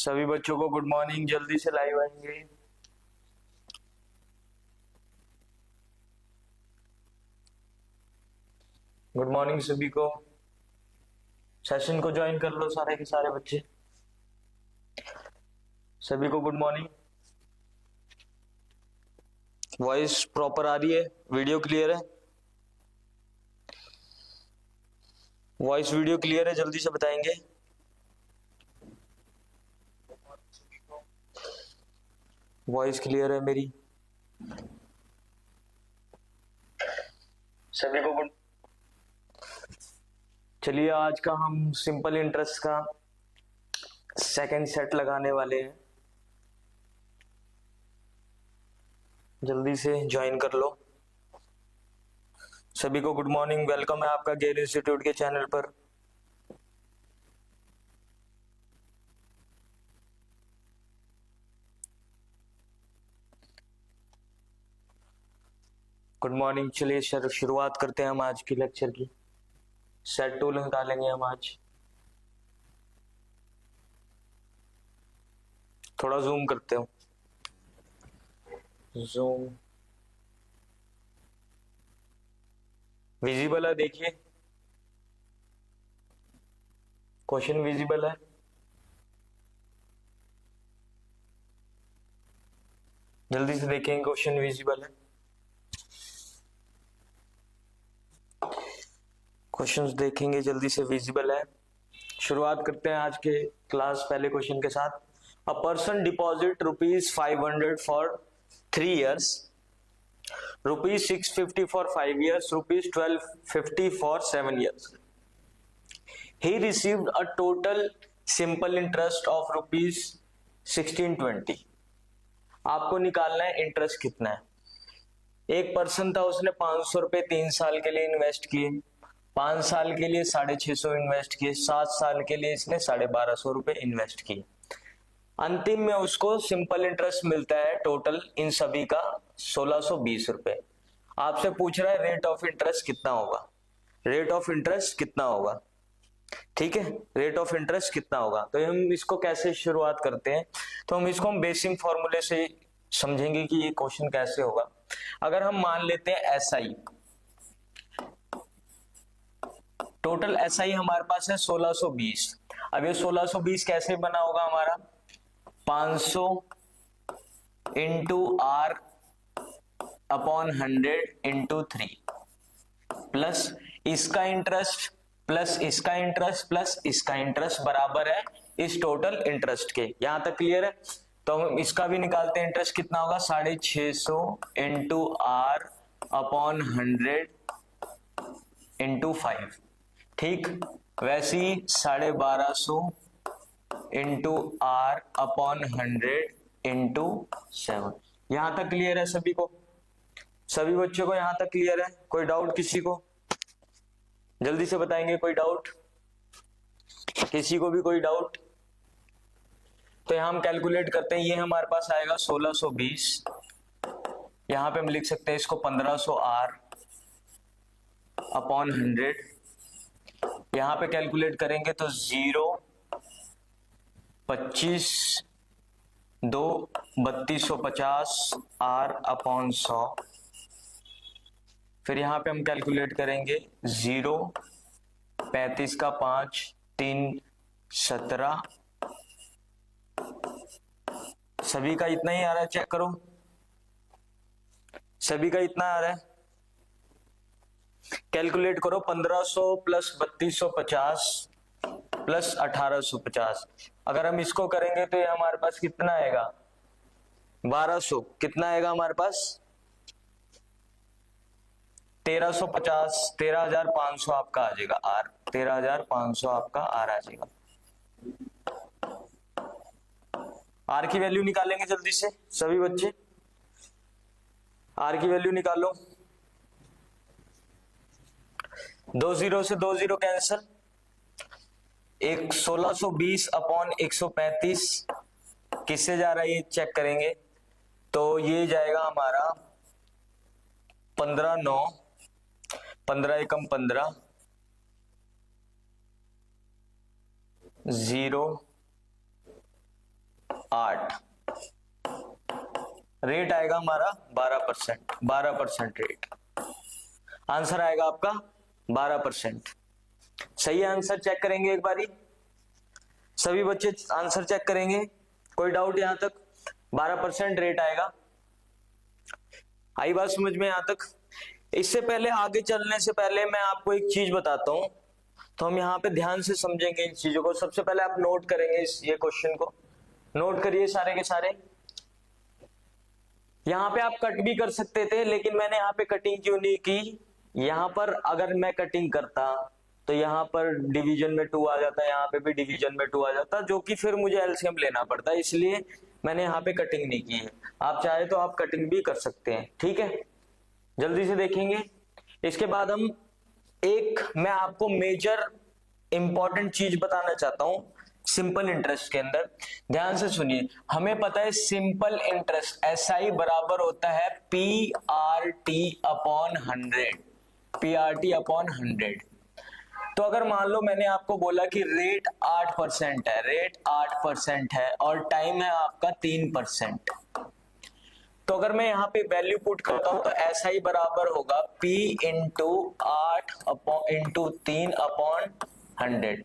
सभी बच्चों को गुड मॉर्निंग। जल्दी से लाइव आएंगे। गुड मॉर्निंग सभी को। सेशन को ज्वाइन कर लो सारे के सारे बच्चे। सभी को गुड मॉर्निंग। वॉइस प्रॉपर आ रही है? वीडियो क्लियर है? वॉइस वीडियो क्लियर है? जल्दी से बताएंगे। वॉइस क्लियर है मेरी? सभी को गुड। चलिए आज का हम सिंपल इंटरेस्ट का सेकंड सेट लगाने वाले हैं। जल्दी से ज्वाइन कर लो। सभी को गुड मॉर्निंग। वेलकम है आपका गेल इंस्टीट्यूट के चैनल पर। Good morning. चलिए शुरुआत करते हैं हम आज की लेक्चर की। सेट टूल निकालेंगे हम आज। थोड़ा जूम करते हो। जूम विजिबल है? देखिए क्वेश्चन विजिबल है? जल्दी से देखेंगे क्वेश्चन विजिबल है? क्वेश्चंस देखेंगे जल्दी से विजिबल है। शुरुआत करते हैं आज के क्लास पहले क्वेश्चन के साथ। A person deposit ₹500 for 3 years, ₹650 for 5 years, ₹1250 for 7 years. He received a total simple interest of ₹1620. आपको निकालना है इंटरेस्ट कितना है। एक पर्सन था, उसने 500 रुपए 3 साल के लिए इन्वेस्ट किए, 5 साल के लिए 650 इन्वेस्ट किए, 7 साल के लिए इसने 1250 रुपए इन्वेस्ट किए। अंतिम में उसको सिंपल इंटरेस्ट मिलता है टोटल इन सभी का 1620 रुपए। आपसे पूछ रहा है रेट ऑफ इंटरेस्ट कितना होगा। रेट ऑफ इंटरेस्ट कितना होगा? ठीक है, रेट ऑफ इंटरेस्ट कितना होगा। तो हम इसको कैसे शुरुआत करते हैं, तो हम इसको बेसिक फॉर्मूले से समझेंगे कि ये क्वेश्चन कैसे होगा। अगर हम मान लेते हैं SI, टोटल SI हमारे पास है 1620। अब ये 1620 कैसे बना होगा हमारा? 500 into R upon 100 into 3 plus इसका इंटरेस्ट प्लस इसका इंटरेस्ट प्लस इसका इंटरेस्ट बराबर है इस टोटल इंटरेस्ट के। यहां तक क्लियर है? तो हम इसका भी निकालते हैं। इंटरेस्ट कितना होगा? 650 इंटू R अपॉन 100 इंटू 5। ठीक, वैसे ही 1250 इंटू R अपॉन 100 इंटू 7। यहां तक क्लियर है सभी को? सभी बच्चों को यहां तक क्लियर है? कोई डाउट किसी को? जल्दी से बताएंगे। कोई डाउट? किसी को भी कोई डाउट? तो यहां हम कैलकुलेट करते हैं। ये हमारे पास आएगा 1620। यहां पे हम लिख सकते हैं इसको 1500 R अपॉन 100। यहां पे कैलकुलेट करेंगे तो 0, 25, 2, 3250 R अपॉन 100। फिर यहां पे हम कैलकुलेट करेंगे 0, 35 का 5, 3, 17। सभी का इतना ही आ रहा है? चेक करो, सभी का इतना आ रहा है? कैलकुलेट करो। 1500 प्लस 3250 प्लस 1850। अगर हम इसको करेंगे तो ये हमारे पास कितना आएगा? 1200। कितना आएगा हमारे पास? 1350, 13500 आपका आ जाएगा R। 13500 आपका R आ जाएगा। R की वैल्यू निकालेंगे जल्दी से सभी बच्चे। R की वैल्यू निकालो। 2 0 से 2 0 कैंसिल। एक 1620 अपॉन 135 किससे जा रहा है ये चेक करेंगे। तो ये जाएगा हमारा 15 9, 15 एकम 15, 0 8, रेट आएगा हमारा 12%, 12% रेट, आंसर आएगा आपका 12%। सही है आंसर? चेक करेंगे एक बारी, सभी बच्चे आंसर चेक करेंगे, कोई डाउट यहां तक? 12% रेट आएगा। आई बात समझ में यहां तक? इससे पहले आगे चलने से पहले मैं आपको एक चीज बताता हूं, तो हम यहाँ पे ध्यान से समझेंगे इन चीजों को। सबसे पहले आप नोट करेंगे ये क्वेश्चन को, नोट करिए सारे के सारे। यहाँ पे आप कट भी कर सकते थे, लेकिन मैंने यहाँ पे कटिंग क्यों नहीं की? यहाँ पर अगर मैं कटिंग करता तो यहाँ पर डिवीजन में 2 आ जाता, यहाँ पे भी डिवीजन में 2 आ जाता, जो कि फिर मुझे एलसीएम लेना पड़ता, इसलिए मैंने यहाँ पे कटिंग नहीं की है। आप चाहे तो आप कटिंग भी कर सकते हैं, ठीक है? जल्दी से देखेंगे। इसके बाद हम मैं आपको मेजर इंपॉर्टेंट चीज बताना चाहता हूं सिंपल इंटरेस्ट के अंदर। ध्यान से सुनिए, हमें पता है सिंपल इंटरेस्ट SI बराबर होता है PRT अपॉन 100, PRT अपॉन 100। तो अगर मान लो मैंने आपको बोला कि रेट 8% है, रेट 8% है और टाइम है आपका 3%, तो अगर मैं यहाँ पे वैल्यू पुट करता हूं तो SI बराबर होगा P इंटू 8 इंटू 3 अपॉन 100,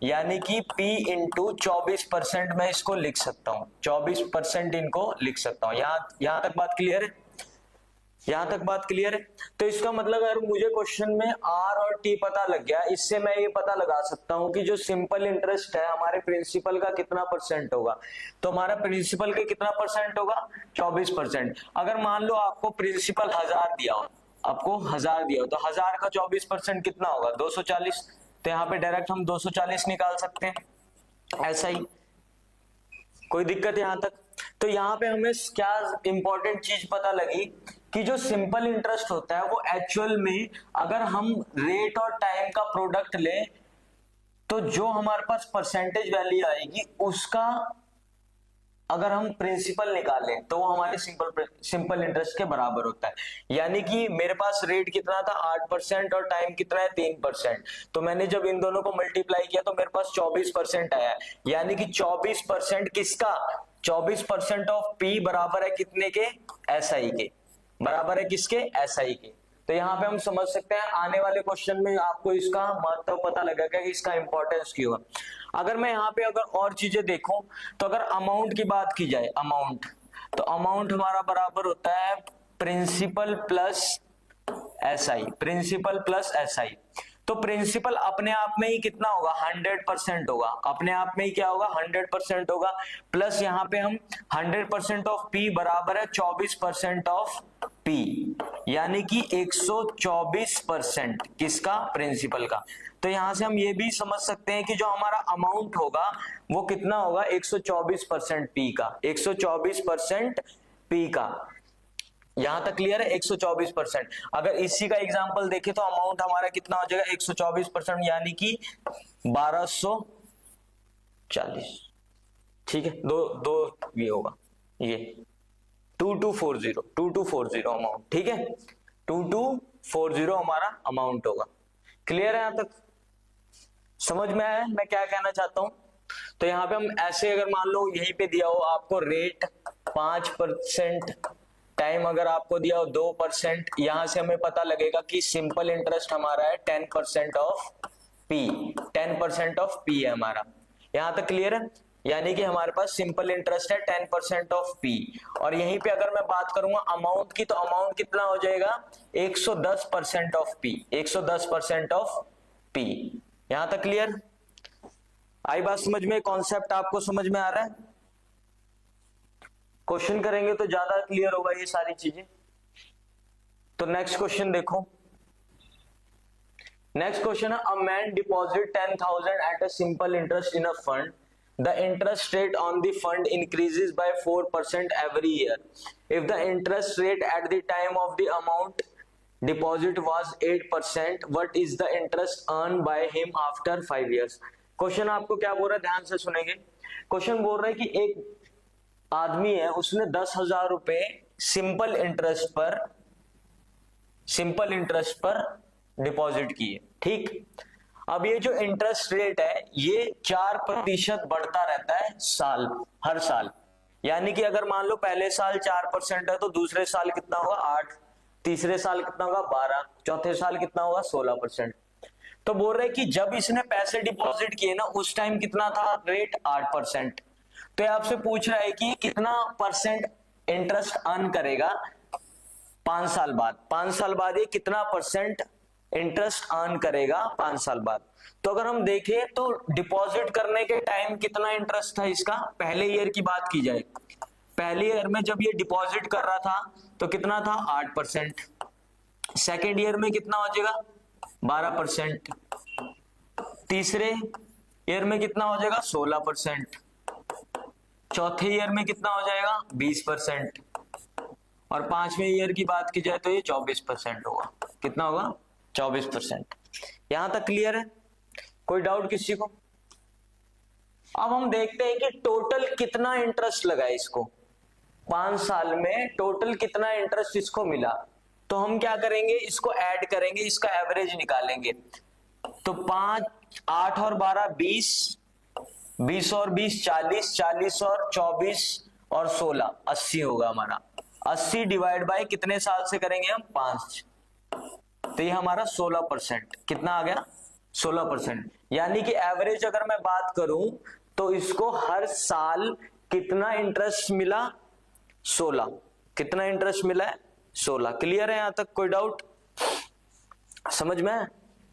यानी कि P इंटू 24% मैं इसको लिख सकता हूं, 24% इनको लिख सकता हूं। यहां तक बात क्लियर है? यहां तक बात क्लियर है? तो इसका मतलब अगर मुझे क्वेश्चन में R और T पता लग गया, इससे मैं ये पता लगा सकता हूं कि जो सिंपल इंटरेस्ट है हमारे प्रिंसिपल का कितना परसेंट होगा। तो हमारा प्रिंसिपल के कितना परसेंट होगा? 24%। अगर मान लो आपको प्रिंसिपल 1000 दिया हो, आपको 1000 दिया हो, तो 1000 का 24% कितना होगा? 240। तो यहाँ पे डायरेक्ट हम 240 निकाल सकते हैं, ऐसा ही। कोई दिक्कत यहां तक? तो यहाँ पे हमें क्या इंपॉर्टेंट चीज पता लगी कि जो सिंपल इंटरेस्ट होता है वो एक्चुअल में अगर हम रेट और टाइम का प्रोडक्ट लें तो जो हमारे पास परसेंटेज वैल्यू आएगी उसका अगर हम प्रिंसिपल निकालें तो वो हमारे सिंपल इंटरेस्ट के बराबर होता है। यानी कि मेरे पास रेट कितना था? 8% और टाइम कितना है? 3%। तो मैंने जब इन दोनों को मल्टीप्लाई किया तो मेरे पास 24% आया, यानी कि 24% किसका? 24% ऑफ P बराबर है कितने के? SI के। बराबर है किसके? SI के। तो यहाँ पे हम समझ सकते हैं आने वाले क्वेश्चन में आपको इसका महत्व पता लगेगा कि इसका इंपॉर्टेंस क्यों है। अगर मैं यहाँ पे अगर और चीजें देखूं तो अगर अमाउंट की बात की जाए, अमाउंट, तो अमाउंट हमारा बराबर होता है principal plus SI, principal plus SI। तो प्रिंसिपल अपने आप में ही कितना होगा? 100% होगा, अपने आप में ही क्या होगा? 100% होगा, प्लस यहाँ पे हम 100% ऑफ P बराबर है 24% ऑफ P, यानी कि 124% किसका? प्रिंसिपल का। तो यहां से हम ये भी समझ सकते हैं कि जो हमारा अमाउंट होगा वो कितना होगा? 124% P का, 124% P का। यहां तक क्लियर है? 124%। अगर इसी का एग्जांपल देखें तो अमाउंट हमारा कितना हो जाएगा? 124%, यानी कि 1240। ठीक है, दो ये होगा, ये 2240 अमाउंट। ठीक है, 2240 हमारा अमाउंट होगा। क्लियर है यहां तक? समझ में आया मैं क्या कहना चाहता हूं? तो यहां पे हम ऐसे, अगर मान लो यहीं पे दिया हो आपको रेट 5%, टाइम अगर आपको दिया हो 2%, यहां से हमें पता लगेगा कि सिंपल इंटरेस्ट हमारा है 10% ऑफ P, 10% ऑफ P है हमारा। यहां तक क्लियर है? यानी कि हमारे पास सिंपल इंटरेस्ट है 10% ऑफ P। और यहीं पे अगर मैं बात करूंगा अमाउंट की, तो अमाउंट कितना हो जाएगा? 110% ऑफ P, 110% ऑफ P। यहां तक क्लियर? आई बात समझ में? कॉन्सेप्ट आपको समझ में आ रहा है? क्वेश्चन करेंगे तो ज्यादा क्लियर होगा ये सारी चीजें। तो नेक्स्ट क्वेश्चन देखो। नेक्स्ट क्वेश्चन है, a man deposit 10,000 at a simple interest in a fund. The interest rate on the fund increases by 4% every year. If the interest rate at the time of the amount deposit was 8%, what is the interest earned by him after 5 years? Question आपको क्या बोल रहा है? ध्यान से सुनेंगे। Question बोल रहा है कि एक आदमी है, उसने 10,000 रुपए सिंपल इंटरेस्ट पर डिपॉजिट किए। ठीक, अब ये जो इंटरेस्ट रेट है ये 4% बढ़ता रहता है हर साल। यानी कि अगर मान लो पहले साल 4% है तो दूसरे साल कितना होगा 8, तीसरे साल कितना होगा 12, चौथे साल कितना होगा 16%। तो बोल रहे कि जब इसने पैसे डिपॉजिट किए ना उस टाइम कितना था रेट 8%। तो ये आपसे पूछ रहा है कि कितना परसेंट इंटरेस्ट अर्न करेगा 5 साल बाद। 5 साल बाद ये कितना परसेंट इंटरेस्ट अर्न करेगा 5 साल बाद। तो अगर हम देखें तो डिपॉजिट करने के टाइम कितना इंटरेस्ट था इसका, पहले ईयर की बात की जाए, पहले ईयर में जब ये डिपॉजिट कर रहा था तो कितना था 8%, सेकेंड ईयर में कितना हो जाएगा 12%, तीसरे ईयर में कितना हो जाएगा 16%, चौथे ईयर में कितना हो जाएगा 20%, और पांचवें ईयर की बात की जाए तो ये 24% होगा। कितना होगा 24%। यहां तक क्लियर है, कोई डाउट किसी को? अब हम देखते हैं कि टोटल कितना इंटरेस्ट लगा इसको 5 साल में, टोटल कितना इंटरेस्ट इसको मिला। तो हम क्या करेंगे, इसको ऐड करेंगे, इसका एवरेज निकालेंगे। तो 5, 8 और 12 20, 20 और 20 40, 40 और 24 और 16 80 होगा हमारा। 80 डिवाइड बाय कितने साल से करेंगे हम 5, तो ये हमारा 16%। कितना आ गया 16%। यानी कि एवरेज अगर मैं बात करूं तो इसको हर साल कितना इंटरेस्ट मिला 16। कितना इंटरेस्ट मिला है 16। क्लियर है यहां तक, कोई डाउट समझ में है?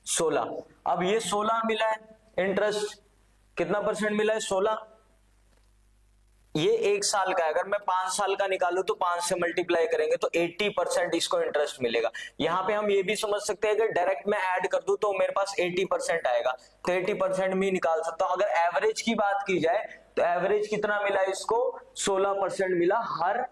16। अब ये 16 मिला है इंटरेस्ट, कितना परसेंट मिला है 16। ये 1 साल का है, अगर मैं 5 साल का निकालू तो 5 से मल्टीप्लाई करेंगे तो 80% इसको इंटरेस्ट मिलेगा। यहां पे हम ये भी समझ सकते हैं कि डायरेक्ट मैं ऐड कर दूं तो मेरे पास 80% आएगा, तो 80% में निकाल सकता हूं। अगर एवरेज की बात की जाए तो एवरेज कितना मिला इसको 16% मिला हर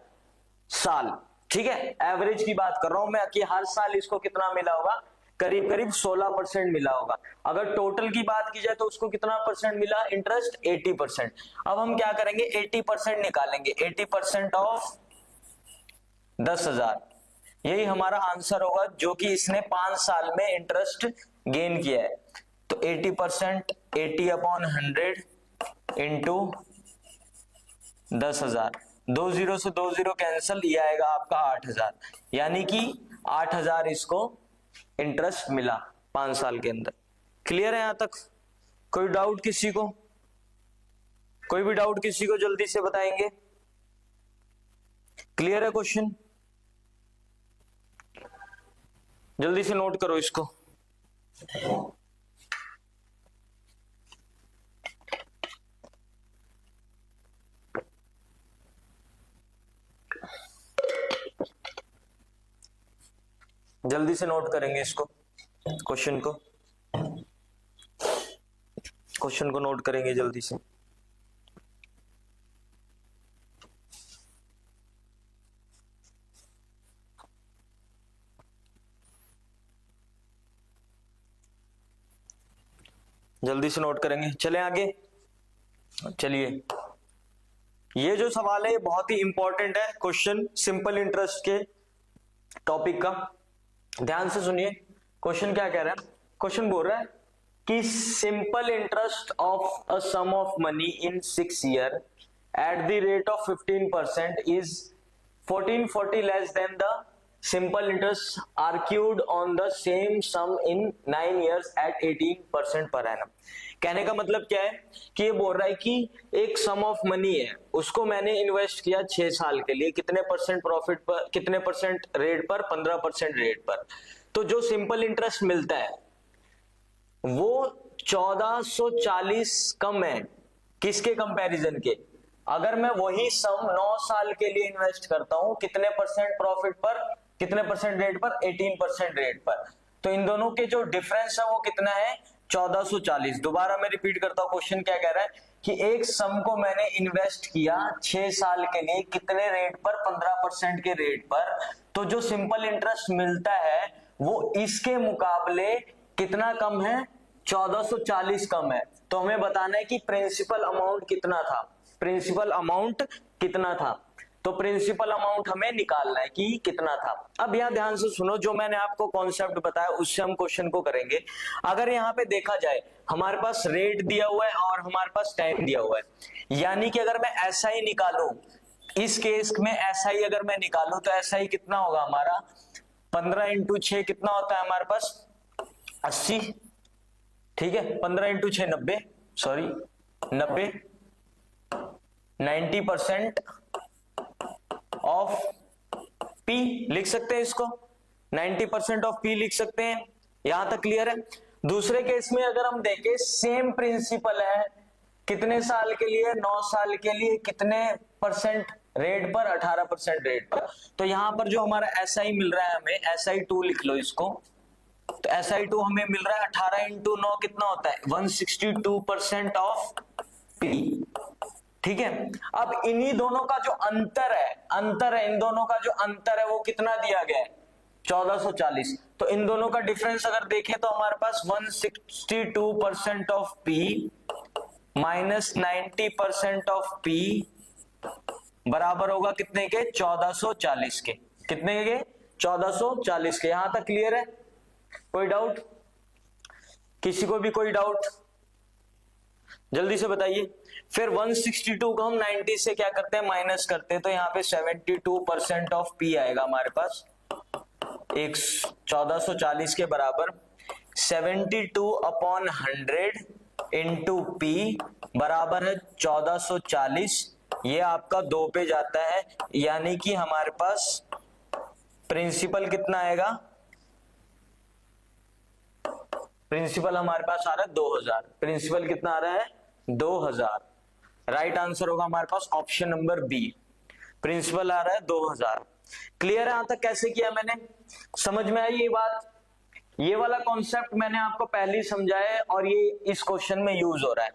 साल। ठीक है, एवरेज की बात कर रहा हूं मैं कि हर साल इसको कितना मिला होगा, करीब करीब 16% मिला होगा। अगर टोटल की बात की जाए तो उसको कितना परसेंट मिला इंटरेस्ट 80%। अब हम क्या करेंगे 80% निकालेंगे, 80% ऑफ 10,000, यही हमारा आंसर होगा जो कि इसने 5 साल में इंटरेस्ट गेन किया है। तो 80% 80/100 इंटू 10,000, 2 0 से 2 0 कैंसिल, ये आएगा आपका 8,000। यानी कि 8,000 इसको इंटरेस्ट मिला 5 साल के अंदर। क्लियर है यहां तक? कोई डाउट किसी को? कोई भी डाउट किसी को जल्दी से बताएंगे। क्लियर है क्वेश्चन? जल्दी से नोट करो इसको। जल्दी से नोट करेंगे इसको, क्वेश्चन को नोट करेंगे जल्दी से। जल्दी से नोट करेंगे, चलें आगे। चलिए, ये जो सवाल है ये बहुत ही इंपॉर्टेंट है क्वेश्चन, सिंपल इंटरेस्ट के टॉपिक का। ध्यान से सुनिए, क्वेश्चन क्या कह रहा है। क्वेश्चन बोल रहा है कि simple interest of a sum of money in 6 year at the rate of 15% is 1440 less than the simple interest आर्क्यूड on the same sum in 9 years at 18% per annum. कहने का मतलब क्या है कि ये बोल रहा है कि एक सम ऑफ मनी है, उसको मैंने इन्वेस्ट किया 6 साल के लिए, कितने परसेंट प्रॉफिट पर, कितने परसेंट रेट पर, 15% रेट पर। तो जो सिंपल इंटरेस्ट मिलता है वो 1440 कम है किसके कंपैरिजन के। अगर मैं वही सम 9 साल के लिए इन्वेस्ट करता हूं, कितने परसेंट प्रॉफिट पर, कितने परसेंट रेट पर, 18% रेट पर, तो इन दोनों के जो डिफरेंस है वो कितना है 1440। दोबारा मैं रिपीट करता हूं, क्वेश्चन क्या कह रहा है कि एक सम को मैंने इन्वेस्ट किया 6 साल के लिए, कितने रेट पर, 15% के रेट पर, तो जो सिंपल इंटरेस्ट मिलता है वो इसके मुकाबले कितना कम है 1440 कम है। तो हमें बताना है कि प्रिंसिपल अमाउंट कितना था, प्रिंसिपल अमाउंट कितना था। तो प्रिंसिपल अमाउंट हमें निकालना है कि कितना था। अब यहां ध्यान से सुनो, जो मैंने आपको कॉन्सेप्ट बताया उससे हम क्वेश्चन को करेंगे। अगर यहां पे देखा जाए हमारे पास रेट दिया हुआ है और हमारे पास टाइम दिया हुआ है, यानी कि अगर मैं ऐसा ही निकालूं इस केस में SI अगर मैं निकालूं तो SI कितना होगा हमारा, 15 इंटू 6 कितना होता है हमारे पास, 80। ठीक है, 15 इंटू 6 90, सॉरी 90, 90% ऑफ P लिख सकते हैं इसको, 90% ऑफ P लिख सकते हैं। यहां तक क्लियर है। दूसरे केस में अगर हम देखें, सेम प्रिंसिपल है, कितने साल के लिए, 9 साल के लिए, कितने परसेंट रेट पर, 18% रेट पर। तो यहां पर जो हमारा SI मिल रहा है हमें, SI2 लिख लो इसको, तो SI2 हमें मिल रहा है 18 इंटू 9 कितना होता है, 162% ऑफ P। ठीक है, अब इन्हीं दोनों का जो अंतर है इन दोनों का जो अंतर है वो कितना दिया गया है, 1440। तो इन दोनों का डिफरेंस अगर देखें तो हमारे पास 162% of P minus 90% of P बराबर होगा कितने के, 1440 के। कितने के, 1440 के। यहां तक क्लियर है? कोई डाउट, किसी को भी कोई डाउट, जल्दी से बताइए। फिर 162 को हम 90 से क्या करते हैं, माइनस करते हैं, तो यहाँ पे 72% ऑफ P आएगा हमारे पास, एक 1440 के बराबर 72 अपॉन 100 इंटू P बराबर है 1440। ये आपका 2 पे जाता है, यानी कि हमारे पास प्रिंसिपल कितना आएगा, प्रिंसिपल हमारे पास आ रहा है 2000। प्रिंसिपल कितना आ रहा है, 2000। राइट आंसर होगा हमारे पास ऑप्शन नंबर बी, प्रिंसिपल आ रहा है 2000। क्लियर है? यहां तक कैसे किया मैंने, समझ में आई ये बात? ये वाला कॉन्सेप्ट मैंने आपको पहले ही समझाया है और ये इस क्वेश्चन में यूज हो रहा है।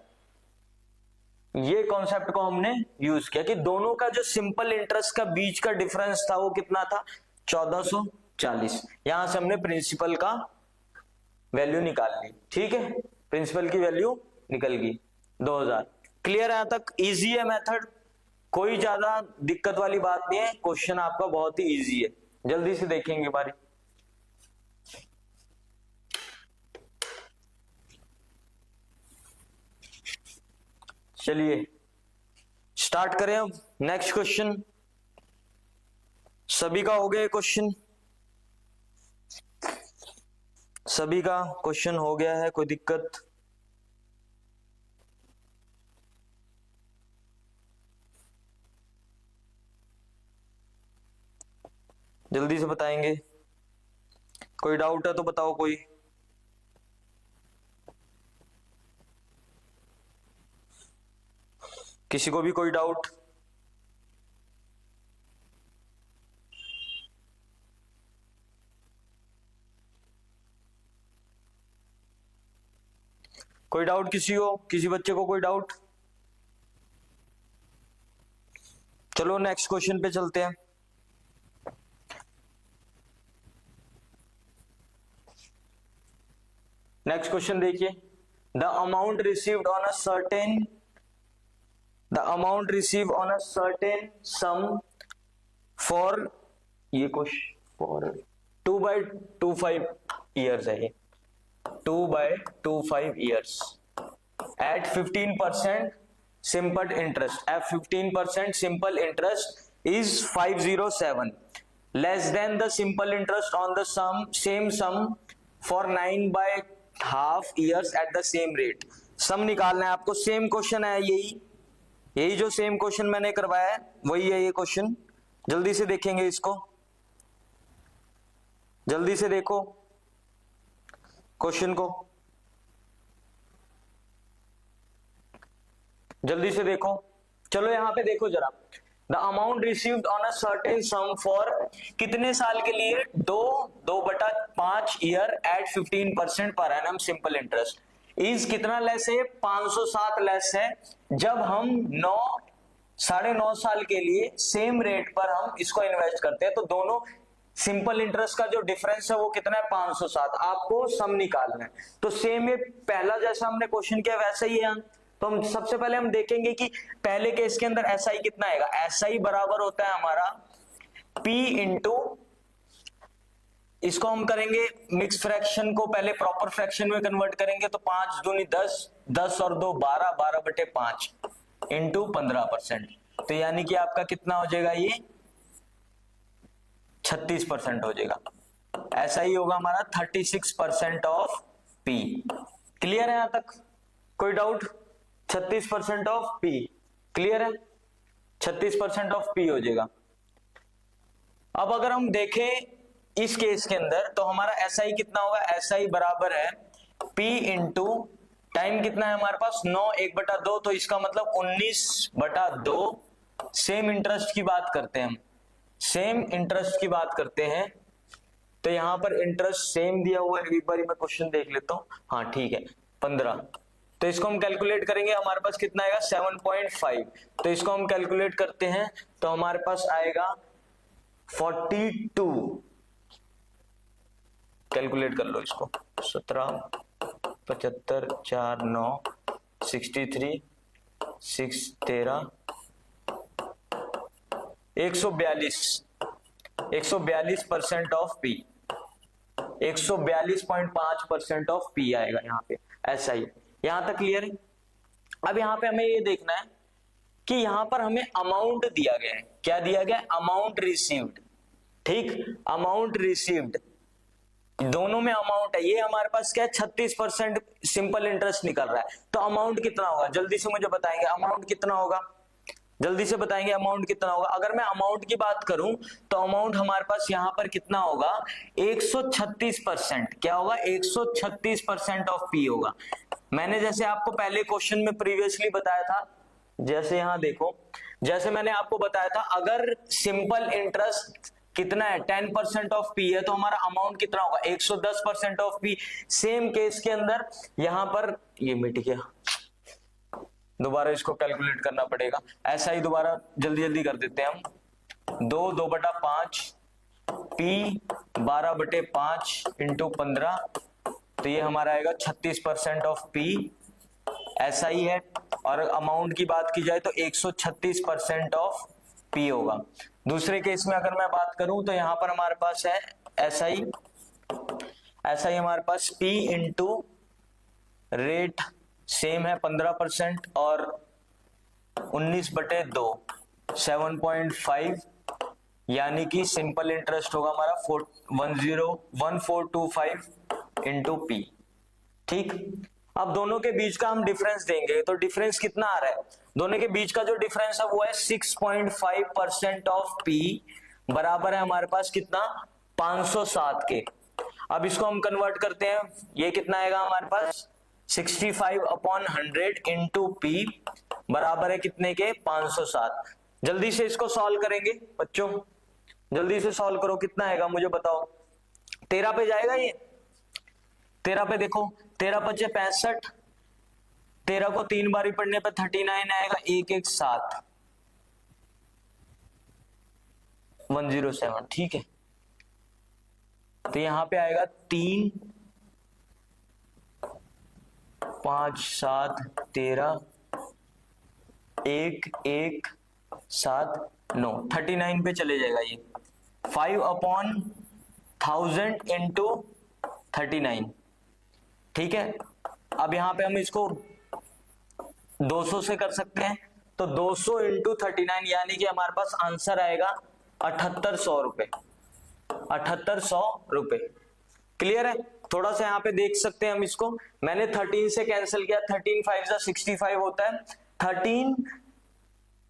ये कॉन्सेप्ट को हमने यूज किया कि दोनों का जो सिंपल इंटरेस्ट का बीच का डिफरेंस था वो कितना था, 1440। यहां से हमने प्रिंसिपल का वैल्यू निकाल ली। ठीक है, प्रिंसिपल की वैल्यू निकल गई 2000। क्लियर है? यहां तक इजी है मेथड, कोई ज्यादा दिक्कत वाली बात नहीं है, क्वेश्चन आपका बहुत ही इजी है। जल्दी से देखेंगे बारी। चलिए स्टार्ट करें अब नेक्स्ट क्वेश्चन। सभी का हो गया क्वेश्चन, सभी का क्वेश्चन हो गया है, कोई दिक्कत? जल्दी से बताएंगे, कोई डाउट है तो बताओ कोई। किसी को भी कोई डाउट? कोई डाउट किसी को, किसी बच्चे को कोई डाउट? चलो नेक्स्ट क्वेश्चन पे चलते हैं। नेक्स्ट क्वेश्चन देखिए, the amount received on a certain sum for, ये क्वेश्चन फॉर 2/25 ईयर्स है, ये 2/25 years at 15% simple interest, at 15% simple interest is 507 less than the simple interest on the same sum for 9/2 years at the same rate. Sum निकालना है आपको, same question है, यही जो same question मैंने करवाया है वही है ये क्वेश्चन। जल्दी से देखेंगे इसको, जल्दी से देखो क्वेश्चन को, जल्दी से देखो। चलो यहां पे देखो जरा, the amount received on a certain sum for, कितने साल के लिए, 2/5 year at 15% per annum simple interest is कितना लेस है, 507 लेस है। जब हम 9.5 साल के लिए सेम रेट पर हम इसको इन्वेस्ट करते हैं तो दोनों सिंपल इंटरेस्ट का जो डिफरेंस है वो कितना है, 507। आपको सम निकालना है, तो सेम ये पहला जैसा हमने क्वेश्चन किया वैसा ही है। तो हम सबसे पहले हम देखेंगे कि पहले केस के अंदर SI कितना आएगा। SI बराबर होता है हमारा P इंटू, इसको हम करेंगे मिक्स फ्रैक्शन को पहले प्रॉपर फ्रैक्शन में कन्वर्ट करेंगे, तो 5 दूनी 10, 10 और 2 12, 12/5 इंटू 15%। तो यानी कि आपका कितना हो जाएगा, ये 36% हो जाएगा। ऐसा ही होगा हमारा 36% ऑफ पी। क्लियर है यहां तक, कोई डाउट? 36% ऑफ पी क्लियर है, 36% ऑफ पी हो जाएगा। अब अगर हम देखें इस केस के अंदर तो हमारा एसआई कितना होगा, एसआई बराबर है पी इंटू टाइम कितना है हमारे पास 9 1/2, तो इसका मतलब 19/2। सेम इंटरेस्ट की बात करते हैं हम, सेम इंटरेस्ट की बात करते हैं, तो यहां पर इंटरेस्ट सेम दिया हुआ है। एक बार मैं क्वेश्चन देख लेता हूं, हाँ ठीक है 15, तो इसको हम कैलकुलेट करेंगे, हमारे पास कितना आएगा 7.5, तो इसको हम कैलकुलेट करते हैं तो हमारे पास आएगा 42। कैलकुलेट कर लो इसको, 17 75 4 9 63 6 13 142% ऑफ पी, 142.5% ऑफ पी आएगा यहाँ पे ऐसा ही। यहां तक क्लियर है? अब यहाँ पे हमें ये देखना है कि यहां पर हमें अमाउंट दिया गया है, क्या दिया गया है, अमाउंट रिसीव्ड। ठीक, अमाउंट रिसीव्ड, दोनों में अमाउंट है, ये हमारे पास क्या है 36% सिंपल इंटरेस्ट निकल रहा है, तो अमाउंट कितना होगा जल्दी से मुझे बताएंगे, अमाउंट कितना होगा, जल्दी से बताएंगे अमाउंट कितना होगा। अगर मैं अमाउंट की बात करूं तो अमाउंट हमारे पास यहां पर कितना होगा 136%, क्या होगा 136% ऑफ पी होगा। मैंने जैसे आपको पहले क्वेश्चन में प्रीवियसली बताया था, जैसे यहां देखो, जैसे मैंने आपको बताया था अगर सिंपल इंटरेस्ट कितना है 10% ऑफ पी है तो हमारा अमाउंट कितना होगा 110% ऑफ पी। सेम केस के अंदर यहां पर ये मिट गया, दोबारा इसको कैलकुलेट करना पड़ेगा, ऐसा ही दोबारा जल्दी जल्दी कर देते हैं हम। 2/5 पी 12/5 इंटू 15, तो ये हमारा आएगा 36% ऑफ पी, ऐसा ही है। और अमाउंट की बात की जाए तो 136% ऑफ पी होगा। दूसरे केस में अगर मैं बात करूं तो यहां पर हमारे पास है ऐसा ही हमारे पास पी इंटू रेट सेम है 15% और 19/2 7.5, यानी कि सिंपल इंटरेस्ट होगा हमारा 1425 इंटू पी। ठीक, अब दोनों के बीच का हम डिफरेंस देंगे, तो डिफरेंस कितना आ रहा है, दोनों के बीच का जो डिफरेंस है वो है 6.5% ऑफ पी, बराबर है हमारे पास कितना 507 के। अब इसको हम कन्वर्ट करते हैं, ये कितना आएगा हमारे पास 65/100 इंटू पी, बराबर है कितने के 507। जल्दी से इसको सॉल्व करेंगे बच्चों, जल्दी से सॉल्व करो, कितना आएगा मुझे बताओ। 13 पे जाएगा ये, 13 पे देखो, 13 × 5 = 65, 13 को 3 बारी पढ़ने पे 39 आएगा, 117 107। ठीक है, तो यहां पे आएगा 3 5 7 13 1 1 7 9 39 पे चले जाएगा ये, 5/1000 इंटू 39। ठीक है, अब यहां पे हम इसको 200 से कर सकते हैं, तो 200 इंटू 39 यानी कि हमारे पास आंसर आएगा 7800 रुपए, 7800 रुपए। क्लियर है? थोड़ा सा यहाँ पे देख सकते हैं हम इसको, मैंने 13 से कैंसिल किया, 13 5 = 65 होता है, 13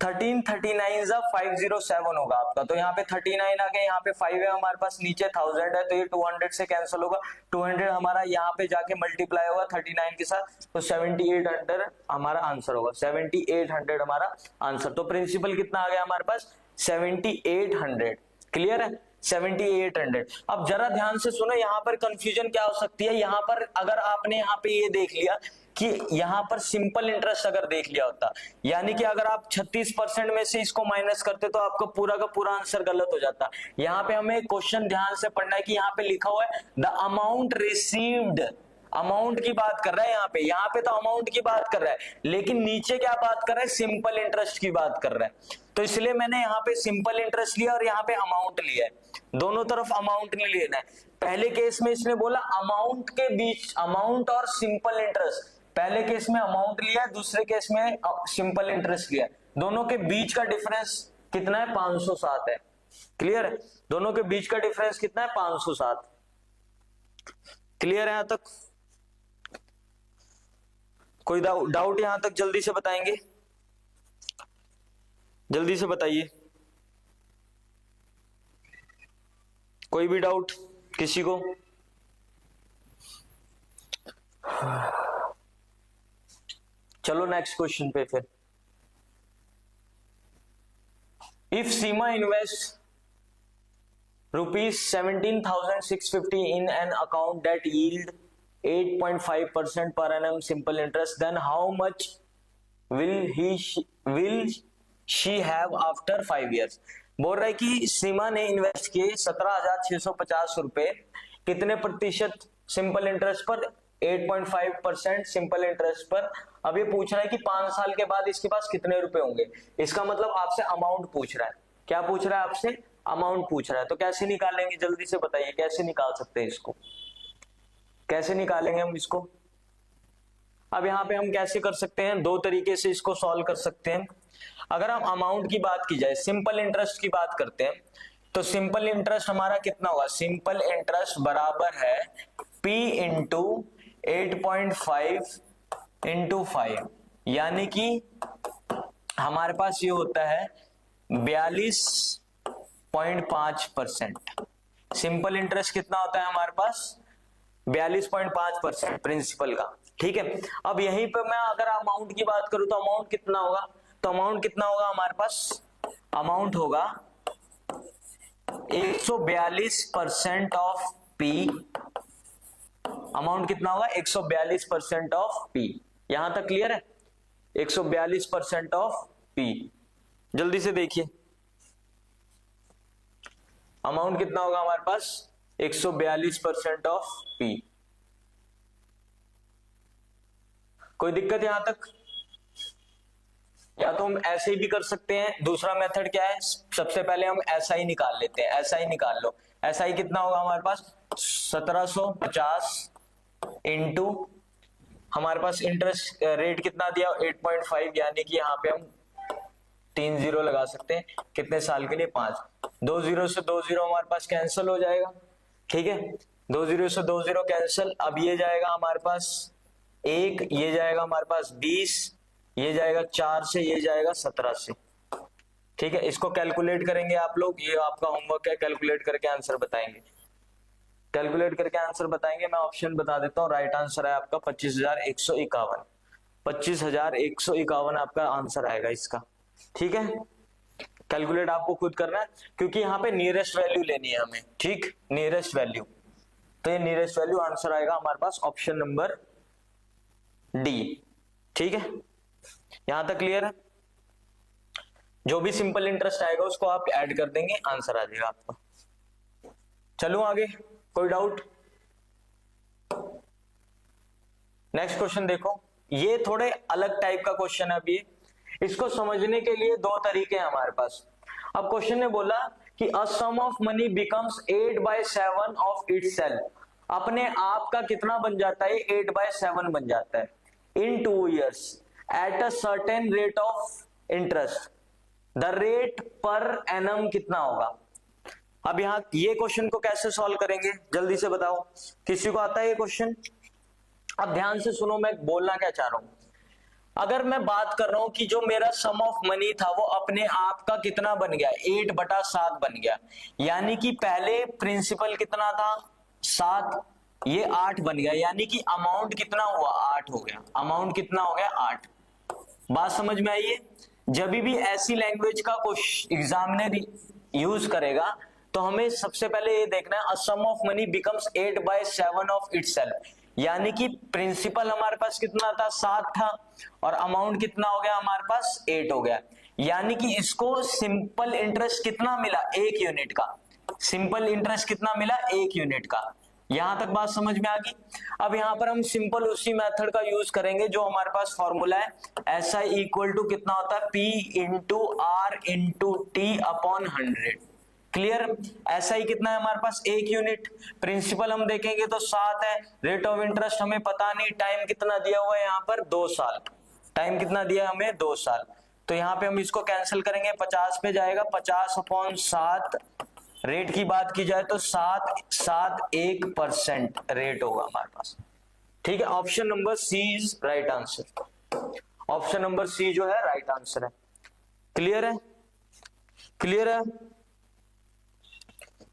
39 = 507 होगा आपका, तो यहाँ पे 39 आ गया, यहाँ पे 5 है हमारे पास, नीचे 1000 है, तो ये 200 से कैंसिल होगा, 200 हमारा यहाँ पे जाके मल्टीप्लाई होगा 39 के साथ, तो 7800 हमारा आंसर होगा, 7800 हमारा आंसर। तो प्रिंसिपल कितना आ गया हमारे पास 7800। क्लियर है? 7800। अब जरा ध्यान से सुनो, यहाँ पर कंफ्यूजन क्या हो सकती है, यहाँ पर अगर आपने यहाँ पे ये देख लिया कि यहाँ पर सिंपल इंटरेस्ट अगर देख लिया होता, यानी कि अगर आप 36% में से इसको माइनस करते तो आपका पूरा का पूरा आंसर गलत हो जाता। यहाँ पे हमें क्वेश्चन ध्यान से पढ़ना है कि यहाँ पे लिखा हुआ है द अमाउंट रिसीव्ड, अमाउंट की बात कर रहा है यहाँ पे तो अमाउंट की बात कर रहा है, लेकिन नीचे क्या बात कर रहा है, सिंपल इंटरेस्ट की बात कर रहा है। तो इसलिए मैंने यहाँ पे सिंपल इंटरेस्ट लिया और यहाँ पे अमाउंट लिया है, दोनों तरफ अमाउंट नहीं लेना है। पहले केस में इसने बोला अमाउंट के बीच, अमाउंट और सिंपल इंटरेस्ट, पहले केस में अमाउंट लिया, दूसरे केस में सिंपल इंटरेस्ट लिया। दोनों के बीच का डिफरेंस कितना है? 507 है। क्लियर है? दोनों के बीच का डिफरेंस कितना है? 507। क्लियर है यहां तक? कोई डाउट यहां तक? जल्दी से बताएंगे, जल्दी से बताइए। कोई भी डाउट किसी को? चलो नेक्स्ट क्वेश्चन पे फिर। If Seema invest ₹17,650 in an account that yield 8.5% per annum simple interest, then how much will she have after 5 years? बोल रहा है कि सीमा ने इन्वेस्ट किए 17,650 रुपए, कितने प्रतिशत सिंपल इंटरेस्ट पर? 8.5% सिंपल इंटरेस्ट पर। अब ये पूछ रहा है कि 5 साल के बाद इसके पास कितने रुपए होंगे। इसका मतलब आपसे अमाउंट पूछ रहा है। क्या पूछ रहा है आपसे? अमाउंट पूछ रहा है। तो कैसे निकालेंगे? जल्दी से बताइए, कैसे निकाल सकते हैं इसको? कैसे निकालेंगे हम इसको? अब यहाँ पे हम कैसे कर सकते हैं? दो तरीके से इसको सॉल्व कर सकते हैं। अगर हम अमाउंट की बात की जाए, सिंपल इंटरेस्ट की बात करते हैं, तो सिंपल इंटरेस्ट हमारा कितना होगा? सिंपल इंटरेस्ट बराबर है P इंटू 8.5 इंटू 5, यानी कि हमारे पास ये होता है 42.5%। सिंपल इंटरेस्ट कितना होता है हमारे पास? 42.5% प्रिंसिपल का। ठीक है, अब यहीं पे मैं अगर अमाउंट की बात करूं तो अमाउंट कितना होगा? तो अमाउंट कितना होगा हमारे पास? अमाउंट होगा 142% ऑफ P। अमाउंट कितना होगा? 142% ऑफ P। यहां तक क्लियर है? 142% ऑफ P। जल्दी से देखिए, अमाउंट कितना होगा हमारे पास? 142% ऑफ P। कोई दिक्कत यहां तक? या तो हम ऐसे ही भी कर सकते हैं। दूसरा मेथड क्या है? सबसे पहले हम SI निकाल लेते हैं। SI निकाल लो। SI कितना होगा हमारे पास? 1750 इंटू हमारे पास इंटरेस्ट रेट कितना दिया? 8.5, यानी कि यहाँ पे हम 3 जीरो लगा सकते हैं। कितने साल के लिए? 5। 2 जीरो से 2 जीरो हमारे पास कैंसिल हो जाएगा। ठीक है, 2 जीरो से 2 जीरो कैंसिल। अब ये जाएगा हमारे पास 1, ये जाएगा हमारे पास 20, ये जाएगा 4 से, ये जाएगा 17 से। ठीक है, इसको कैलकुलेट करेंगे आप लोग। ये आपका होमवर्क है, कैलकुलेट करके आंसर बताएंगे। कैलकुलेट करके आंसर बताएंगे। मैं ऑप्शन बता देता हूँ। राइट आंसर है आपका 25,151। 25,151 आपका आंसर आएगा इसका। ठीक है, कैलकुलेट आपको खुद करना है, क्योंकि यहाँ पे नियरेस्ट वैल्यू लेनी है हमें। ठीक, नियरेस्ट वैल्यू। तो ये नियरेस्ट वैल्यू आंसर आएगा हमारे पास ऑप्शन नंबर डी। ठीक है, यहां तक क्लियर है? जो भी सिंपल इंटरेस्ट आएगा उसको आप ऐड कर देंगे, आंसर आ जाएगा आपका। चलो आगे, कोई डाउट? नेक्स्ट क्वेश्चन देखो। ये थोड़े अलग टाइप का क्वेश्चन है। अभी इसको समझने के लिए दो तरीके हैं हमारे पास। अब क्वेश्चन ने बोला कि a sum of money becomes 8/7 of itself. अपने आप का कितना बन जाता है? 8/7 बन जाता है इन 2 years at a certain rate of interest. The rate per annum कितना होगा? अब यहां ये क्वेश्चन को कैसे सॉल्व करेंगे? जल्दी से बताओ, किसी को आता है ये क्वेश्चन? अब ध्यान से सुनो, मैं बोलना क्या चाह रहा हूं। अगर मैं बात कर रहा हूं कि जो मेरा सम ऑफ मनी था वो अपने आप का कितना बन गया? 8/7 बन गया, यानी कि पहले प्रिंसिपल कितना था? 7, ये 8 बन गया, यानी कि अमाउंट कितना हुआ? 8 हो गया। अमाउंट कितना हो गया? 8। बात समझ में आई है? जब भी ऐसी लैंग्वेज का एग्जामिनर यूज करेगा तो हमें सबसे पहले ये देखना है, a sum of money becomes 8/7 of itself, यानी कि प्रिंसिपल हमारे पास कितना था? 7 था, और अमाउंट कितना हो गया हमारे पास? 8 हो गया। यानी कि इसको सिंपल इंटरेस्ट कितना मिला? 1 यूनिट का। सिंपल इंटरेस्ट कितना मिला? 1 यूनिट का। यहां तक बात समझ में आ गई? अब यहां पर हम सिंपल उसी मेथड का यूज करेंगे जो हमारे पास फॉर्मूला है। SI इक्वल टू कितना होता है? P into R into T upon 100। Clear? SI कितना है हमारे पास? 1 यूनिट। प्रिंसिपल हम देखेंगे तो 7 है। रेट ऑफ इंटरेस्ट हमें पता नहीं। टाइम कितना दिया हुआ है यहाँ पर? 2 साल। टाइम कितना दिया हमें? 2 साल। तो यहाँ पे हम इसको कैंसिल करेंगे, 50 पे जाएगा, 50/7 रेट की बात की जाए तो 7.71% रेट होगा हमारे पास। ठीक है, option number C is right answer. Option number C जो है राइट आंसर है। क्लियर है? क्लियर है?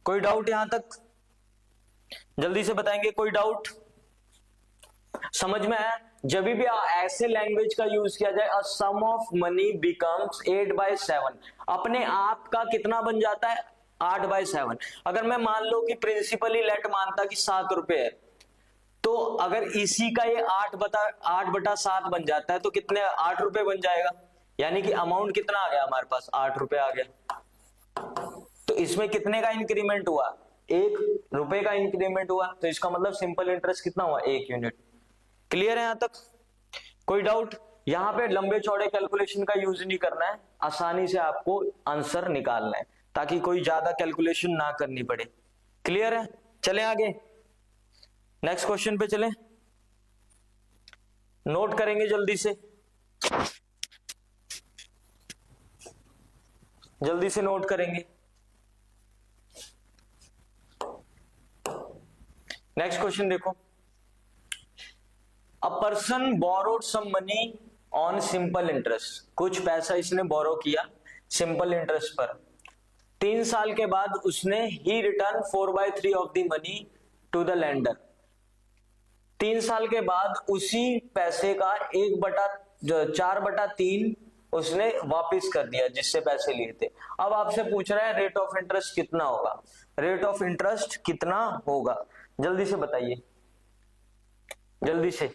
कोई डाउट यहां तक? जल्दी से बताएंगे, कोई डाउट? समझ में आया? जब भी ऐसे लैंग्वेज का यूज किया जाए, अ सम ऑफ मनी बिकम्स 8/7, अपने आप का कितना बन जाता है? 8/7। अगर मैं मान लो कि प्रिंसिपली लेट मानता कि 7 रुपए है, तो अगर इसी का ये 8/7 बन जाता है तो कितने 8 रुपए बन जाएगा, यानी कि अमाउंट कितना आ गया हमारे पास? 8 रुपए आ गया। तो इसमें कितने का इंक्रीमेंट हुआ? 1 रुपए का इंक्रीमेंट हुआ, तो इसका मतलब सिंपल इंटरेस्ट कितना हुआ? 1 यूनिट। क्लियर है यहां तक? कोई डाउट? यहां पे लंबे चौड़े कैलकुलेशन का यूज नहीं करना है, आसानी से आपको आंसर निकालना है, ताकि कोई ज्यादा कैलकुलेशन ना करनी पड़े। क्लियर है? चलें आगे, नेक्स्ट क्वेश्चन पे चलें। नोट करेंगे जल्दी से, जल्दी से नोट करेंगे। नेक्स्ट क्वेश्चन देखो, a person borrowed some money on simple interest, कुछ पैसा इसने बोरो किया सिंपल इंटरेस्ट पर। 3 साल के बाद उसने he return 4/3 of the money to the lender. 3 साल के बाद उसी पैसे का 4/3 उसने वापस कर दिया जिससे पैसे लिए थे। अब आपसे पूछ रहा है रेट ऑफ इंटरेस्ट कितना होगा? रेट ऑफ इंटरेस्ट कितना होगा? जल्दी से बताइए, जल्दी से।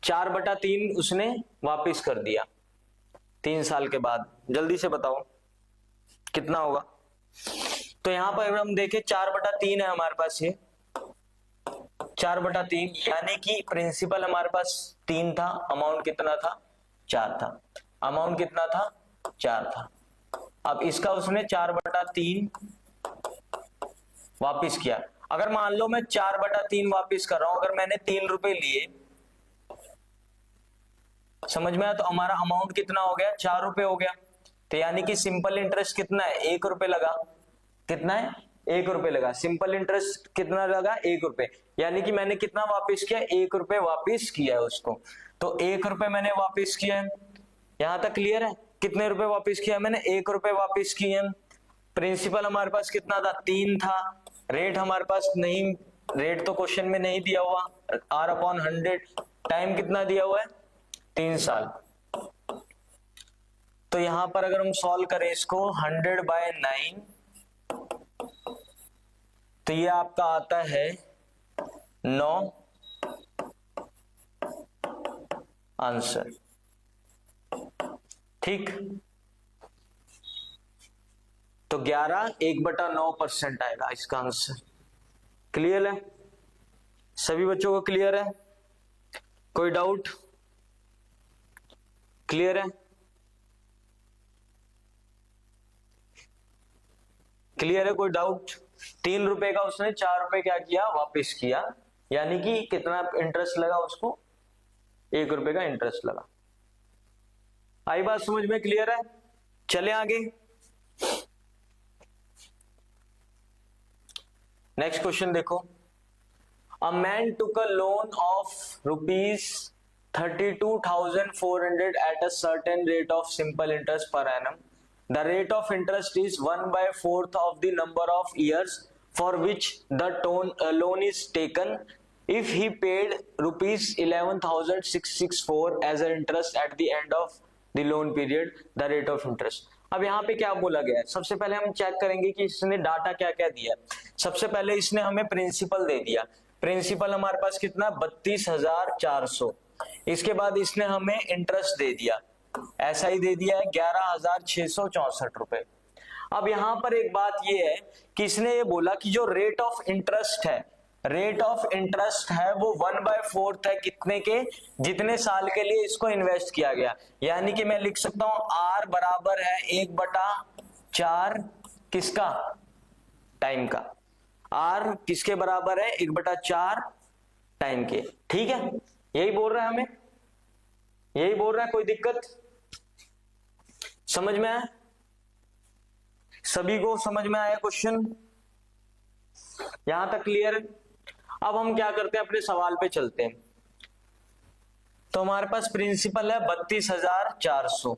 4/3 उसने वापस कर दिया 3 साल के बाद, जल्दी से बताओ कितना होगा? तो यहां पर अगर हम देखें 4/3 है हमारे पास, ये 4/3, यानी कि प्रिंसिपल हमारे पास 3 था, अमाउंट कितना था? 4 था। अमाउंट कितना था? 4 था। अब इसका उसने 4/3 वापिस किया। अगर मान लो मैं 4/3 वापिस कर रहा हूं, अगर मैंने 3 रुपए लिए, समझ में आया? तो हमारा अमाउंट कितना हो गया? 4 रुपए हो गया। तो यानी कि सिंपल इंटरेस्ट कितना है? 1 रुपए लगा। कितना है? 1 रुपए लगा। सिंपल इंटरेस्ट कितना लगा? 1 रुपए। यानी कि मैंने कितना वापस किया? 1 रुपए वापिस किया है उसको। तो 1 रुपए मैंने वापिस किया है। यहां तक क्लियर है? कितने रुपए वापिस किया मैंने? 1 रुपए वापिस किए। प्रिंसिपल हमारे पास कितना था? 3 था। रेट हमारे पास नहीं, रेट तो क्वेश्चन में नहीं दिया हुआ, R/100। टाइम कितना दिया हुआ है? 3 साल। तो यहां पर अगर हम सॉल्व करें इसको 100/9, तो ये आपका आता है 9 आंसर। ठीक, तो 11 1/9% आएगा इसका आंसर। क्लियर है? सभी बच्चों को क्लियर है? कोई डाउट? क्लियर है? क्लियर है? कोई डाउट? 3 रुपए का उसने 4 रुपए क्या किया? वापस किया, यानी कि कितना इंटरेस्ट लगा उसको? 1 रुपए का इंटरेस्ट लगा। आई बात समझ में? क्लियर है? चले आगे, नेक्स्ट क्वेश्चन देखो। A man took a loan of ₹32,400 at a certain rate of simple interest per annum. The rate of interest is 1/4 of the number of years for which the loan is taken. If he paid ₹11,664 as an interest at the end of the loan period, the rate of interest. अब यहाँ पे क्या बोला गया है? सबसे पहले हम चेक करेंगे कि इसने डाटा क्या क्या दिया। सबसे पहले इसने हमें प्रिंसिपल दे दिया। प्रिंसिपल हमारे पास कितना? 32,400। इसके बाद इसने हमें इंटरेस्ट दे दिया, ऐसा ही दे दिया है 11,664 रुपए। अब यहां पर एक बात ये है कि इसने ये बोला कि जो रेट ऑफ इंटरेस्ट है, रेट ऑफ इंटरेस्ट है वो 1/4 है कितने के? जितने साल के लिए इसको इन्वेस्ट किया गया। यानी कि मैं लिख सकता हूं R बराबर है 1/4 किसका? टाइम का। R किसके बराबर है? 1/4 टाइम के। ठीक है, यही बोल रहा है हमें, यही बोल रहा है। कोई दिक्कत? समझ में आया? सभी को समझ में आया क्वेश्चन? यहां तक क्लियर है? अब हम क्या करते हैं, अपने सवाल पे चलते हैं। तो हमारे पास प्रिंसिपल है 32,400,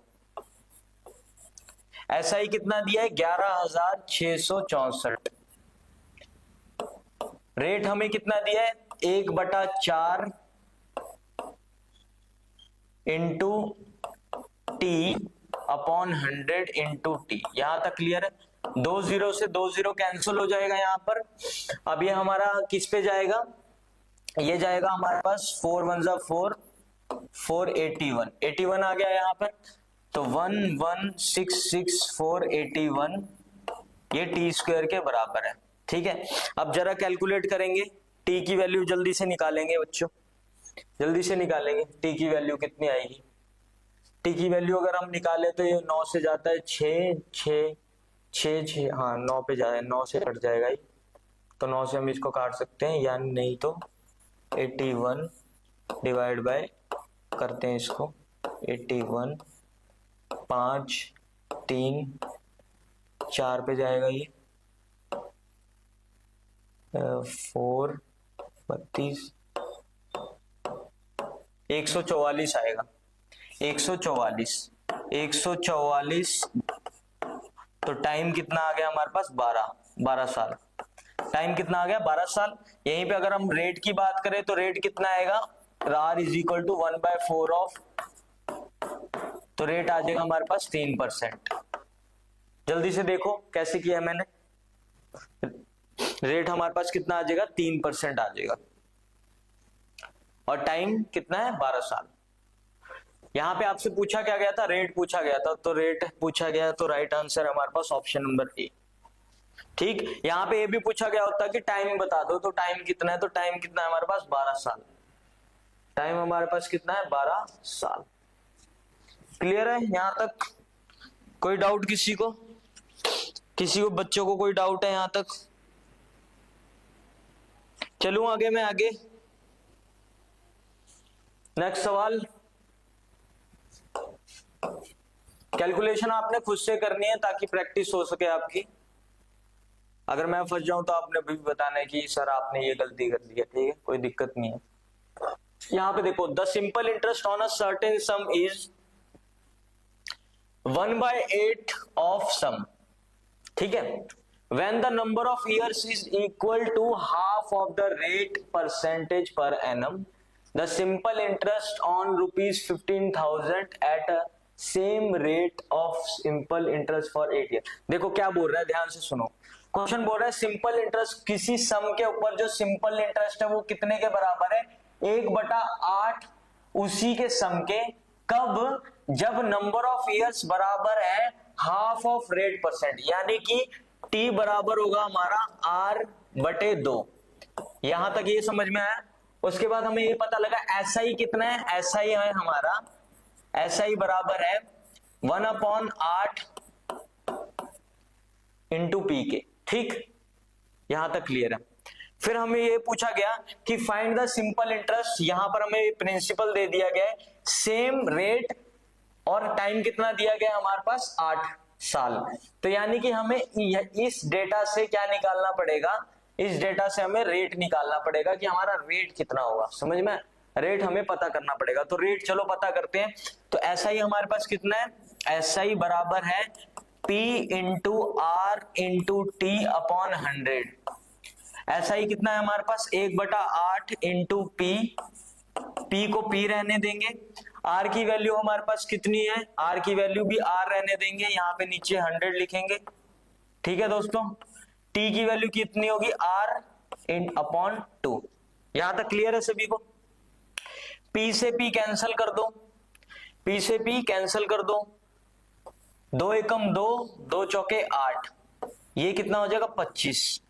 एसआई कितना दिया है 11,664, रेट हमें कितना दिया है 1/4 into T upon 100 into T. यहां तक क्लियर है? 2 0 से 2 0 कैंसिल हो जाएगा यहां पर। अब ये हमारा किस पे जाएगा, ये जाएगा हमारे पास 4 1 4 481, 81 आ गया यहाँ पर। तो 1166,481 ये टी स्क्वायर के बराबर है। ठीक है, अब जरा कैलकुलेट करेंगे, टी की वैल्यू जल्दी से निकालेंगे बच्चों, जल्दी से निकालेंगे। टी की वैल्यू कितनी आएगी? टी की वैल्यू अगर हम निकाले तो ये 9 से जाता है 6 6 6 6, हाँ 9 पे जाए, 9 से कट जाएगा ये, तो 9 से हम इसको काट सकते हैं, या नहीं तो 81 डिवाइड बाय करते हैं इसको, 81 5 3 4 पे जाएगा ये 4 32 144 आएगा, 144 तो टाइम कितना आ गया हमारे पास 12 साल। टाइम कितना आ गया 12 साल। यहीं पे अगर हम रेट की बात करें तो रेट कितना आएगा, R is equal to 1/4 of, तो रेट आ जाएगा हमारे पास 3%। जल्दी से देखो कैसे किया मैंने, रेट हमारे पास कितना आ जाएगा 3% आ जाएगा, और टाइम कितना है 12 साल। यहां पे आपसे पूछा क्या गया था, रेट पूछा गया था, तो रेट पूछा गया तो राइट आंसर हमारे पास ऑप्शन नंबर ए। ठीक, यहां पे ये भी पूछा गया होता कि टाइम बता दो, तो टाइम कितना है, तो टाइम कितना है हमारे पास 12 साल। टाइम हमारे पास कितना है 12 साल। क्लियर है यहां तक? कोई डाउट किसी को, किसी को बच्चों को कोई डाउट है यहां तक? चलूं आगे, मैं आगे नेक्स्ट सवाल। कैलकुलेशन आपने खुद से करनी है ताकि प्रैक्टिस हो सके आपकी। अगर मैं फंस जाऊं तो आपने भी बताना है कि सर आपने ये गलती कर दी है। ठीक है, कोई दिक्कत नहीं है। यहां पे देखो, the simple interest on a certain sum is 1/8 of sum. ठीक है, when the number of years is equal to half of the rate percentage per annum, the simple interest on rupees 15,000 at a same rate of simple interest for 8 years। देखो क्या बोल रहा है, ध्यान से सुनो। क्वेश्चन बोल रहा है सिंपल इंटरेस्ट किसी सम के ऊपर, जो सिंपल इंटरेस्ट है वो कितने के बराबर है 1/8 उसी के सम के, कब, जब नंबर ऑफ ईयर्स बराबर है हाफ ऑफ रेट परसेंट, यानी कि टी बराबर होगा हमारा R/2। यहां तक ये समझ में आया? उसके बाद हमें ये पता लगा SI कितना है, SI है हमारा, SI बराबर है 1/8 इंटू पी के। ठीक, यहां तक क्लियर है? फिर हमें ये पूछा गया कि फाइंड द सिंपल इंटरेस्ट, यहां पर हमें प्रिंसिपल दे दिया गया है, सेम रेट, और टाइम कितना दिया गया हमारे पास 8 साल। तो यानी कि हमें इस डेटा से क्या निकालना पड़ेगा, इस डेटा से हमें रेट निकालना पड़ेगा कि हमारा रेट कितना होगा। समझ में? रेट हमें पता करना पड़ेगा। तो रेट चलो पता करते हैं। तो SI हमारे पास कितना है, SI बराबर है P into R into T upon 100। SI कितना है हमारे पास 1/8 इंटू P, P को P रहने देंगे। R की वैल्यू हमारे पास कितनी है, R की वैल्यू भी R रहने देंगे, यहाँ पे नीचे 100 लिखेंगे। ठीक है दोस्तों, T की वैल्यू कितनी होगी R इन अपॉन 2। यहां तक क्लियर है सभी को? P से P कैंसिल कर दो, P से P कैंसिल कर दो, 2 एकम 2, 2 चौके 8, ये कितना हो जाएगा 25,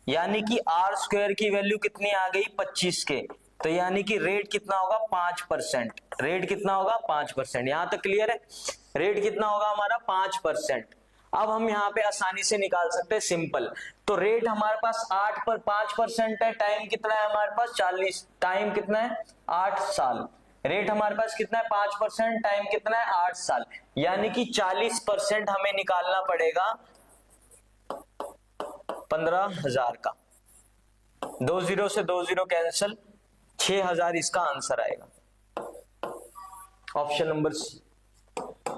यानी कि R स्क्वायर की वैल्यू कितनी आ गई 25 के। तो यानी कि रेट कितना होगा 5%, रेट कितना होगा 5%। यहां तक क्लियर है? रेट कितना होगा हमारा 5%। अब हम यहां पे आसानी से निकाल सकते हैं सिंपल। तो रेट हमारे पास 8 पर 5% है, टाइम कितना है हमारे पास 40, टाइम कितना है 8 साल, रेट हमारे पास कितना है 5%, टाइम कितना है 8 साल, यानी कि 40% हमें निकालना पड़ेगा 15,000 का। 2 जीरो से 2 जीरो कैंसिल, 6,000 इसका आंसर आएगा, ऑप्शन नंबर सी।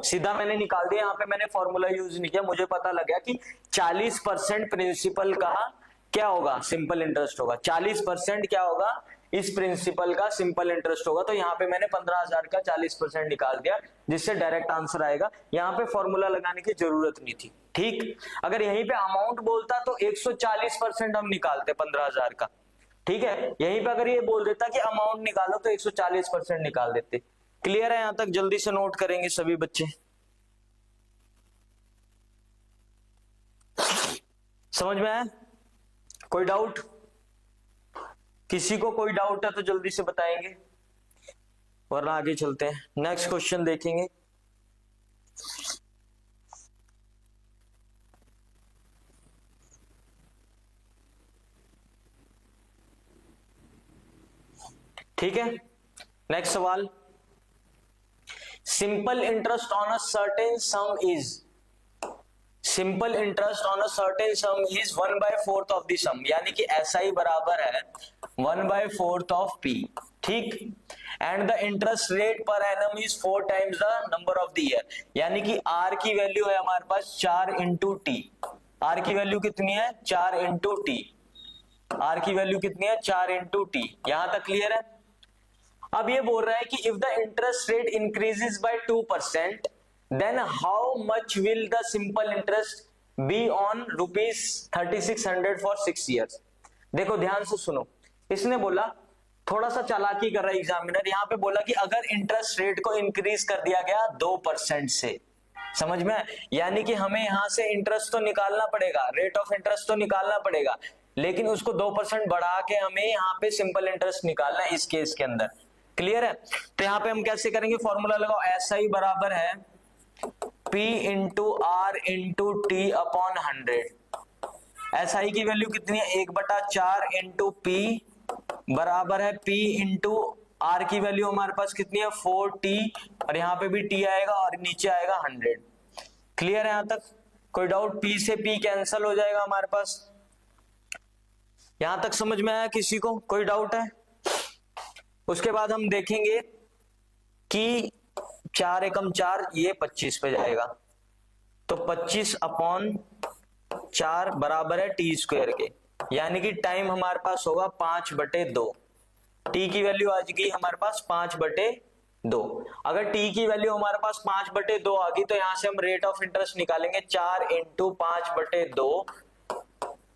सीधा मैंने निकाल दिया, यहाँ पे मैंने फॉर्मूला यूज नहीं किया, मुझे पता लग गया कि 40% प्रिंसिपल का क्या होगा, सिंपल इंटरेस्ट होगा। 40% क्या होगा, इस प्रिंसिपल का सिंपल इंटरेस्ट होगा। तो यहाँ पे मैंने 15,000 का 40% निकाल दिया, जिससे डायरेक्ट आंसर आएगा। यहाँ पे फॉर्मूला लगाने की जरूरत नहीं थी, ठीक। अगर यहीं पे अमाउंट बोलता तो 140% हम निकालते 15,000 का, ठीक है। यहीं पे अगर ये बोल देता कि अमाउंट निकालो तो 140% निकाल देते। क्लियर है? यहां तक जल्दी से नोट करेंगे सभी बच्चे, समझ में आया? कोई डाउट? किसी को कोई डाउट है तो जल्दी से बताएंगे, वरना आगे चलते हैं, नेक्स्ट क्वेश्चन देखेंगे। ठीक है, नेक्स्ट सवाल, simple interest on a certain sum is, simple interest on a certain sum is 1/4 of the sum, यानी कि SI बराबर है 1/4 ऑफ P, ठीक। And the interest rate per annum is 4 times the number of the year, यानी कि R की value है हमारे पास 4 इंटू टी। R की वैल्यू कितनी है 4 इंटू टी, R की वैल्यू कितनी है 4 इंटू टी। यहां तक क्लियर है? अब ये बोल रहा है कि if the interest rate increases by 2%, then how much will the simple interest be on ₹3600 for 6 years। देखो ध्यान से सुनो, इसने बोला, थोड़ा सा चालाकी कर रहा है एग्जामिनर, यहां पे बोला कि अगर इंटरेस्ट रेट को इंक्रीज कर दिया गया 2% से, समझ में, यानी कि हमें यहां से इंटरेस्ट तो निकालना पड़ेगा, रेट ऑफ इंटरेस्ट तो निकालना पड़ेगा, लेकिन उसको 2% बढ़ा के हमें यहाँ पे सिंपल इंटरेस्ट निकालना है इस केस के अंदर। क्लियर है? तो यहाँ पे हम कैसे करेंगे, फॉर्मूला लगाओ, SI बराबर है P into R into T upon 100। SI की वैल्यू कितनी है 1/4 इंटू P बराबर है P इंटू R की वैल्यू हमारे पास कितनी है 4T, और यहाँ पे भी T आएगा और नीचे आएगा 100। क्लियर है? यहां तक कोई डाउट? P से P कैंसल हो जाएगा हमारे पास। यहां तक समझ में आया किसी को? कोई डाउट है? उसके बाद हम देखेंगे कि 4 एकम 4, ये 25 पे जाएगा, तो 25/4 बराबर है T² के, यानी कि टाइम हमारे पास होगा 5/2। T की वैल्यू आ जाएगी हमारे पास 5/2। अगर T की वैल्यू हमारे पास 5/2 आ गई तो यहां से हम रेट ऑफ इंटरेस्ट निकालेंगे 4 इंटू 5/2,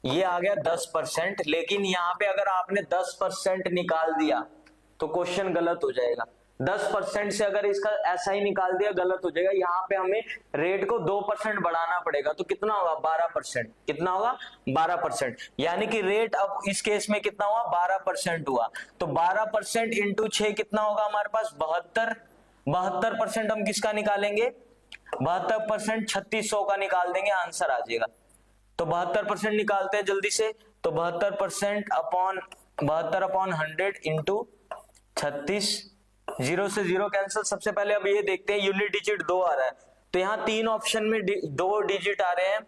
ये आ गया 10%। लेकिन यहाँ पे अगर आपने 10% निकाल दिया तो क्वेश्चन गलत हो जाएगा। 10% से अगर इसका SI निकाल दिया गलत हो जाएगा। यहाँ पे हमें रेट को 2% बढ़ाना पड़ेगा, तो कितना होगा 12%। कितना होगा 12%, यानी कि रेट अब इस केस में कितना हुआ 12% हुआ, तो 12% इंटू 6 कितना होगा हमारे पास 72। 72% हम किसका निकालेंगे 72% 3600 का निकाल देंगे, आंसर आ जाएगा। तो 72% निकालते हैं जल्दी से, तो 72% अपॉन 100 इंटू 36, 0 से 0 कैंसिल। सबसे पहले अब ये देखते हैं यूनिट डिजिट 2 आ रहा है, तो यहाँ 3 ऑप्शन में 2 डिजिट आ रहे हैं,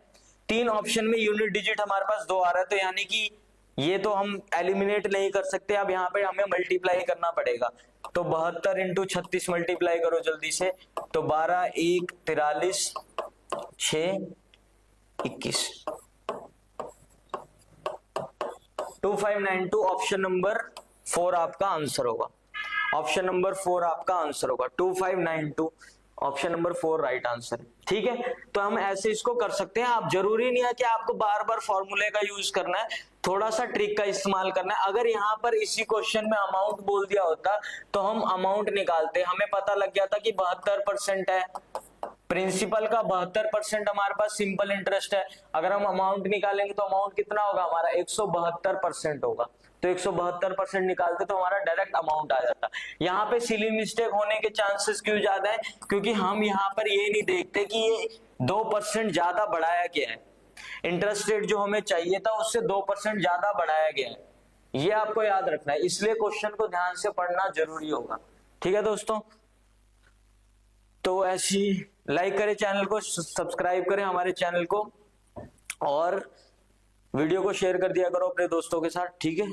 3 ऑप्शन में यूनिट डिजिट हमारे पास 2 आ रहा है, तो यानी कि ये तो हम एलिमिनेट नहीं कर सकते। अब यहाँ पे हमें मल्टीप्लाई करना पड़ेगा, तो 72 इंटू 36 मल्टीप्लाई करो जल्दी से, तो 12 1 43 6 21 2592 ऑप्शन नंबर 4 आपका आंसर होगा। ऑप्शन नंबर 4 आपका आंसर होगा 2592, ऑप्शन नंबर 4 राइट आंसर। ठीक है, तो हम ऐसे इसको कर सकते हैं। आप जरूरी नहीं है कि आपको बार बार फॉर्मूले का यूज करना है, थोड़ा सा ट्रिक का इस्तेमाल करना है। अगर यहाँ पर इसी क्वेश्चन में अमाउंट बोल दिया होता तो हम अमाउंट निकालते, हमें पता लग गया था कि 72% है प्रिंसिपल का, 72% हमारे पास सिंपल इंटरेस्ट है। अगर हम अमाउंट निकालेंगे तो अमाउंट कितना होगा हमारा 172% होगा, तो 172% निकालते तो हमारा डायरेक्ट अमाउंट आ जाता। यहाँ पे सिली मिस्टेक होने के चांसेस क्यों ज्यादा है, क्योंकि हम यहाँ पर ये नहीं देखते कि ये 2% ज्यादा बढ़ाया गया है, इंटरेस्ट रेट जो हमें चाहिए था उससे 2% ज्यादा बढ़ाया गया है, ये आपको याद रखना है। इसलिए क्वेश्चन को ध्यान से पढ़ना जरूरी होगा। ठीक है दोस्तों, तो ऐसी लाइक करें चैनल को, सब्सक्राइब करें हमारे चैनल को, और वीडियो को शेयर कर दिया करो अपने दोस्तों के साथ। ठीक है।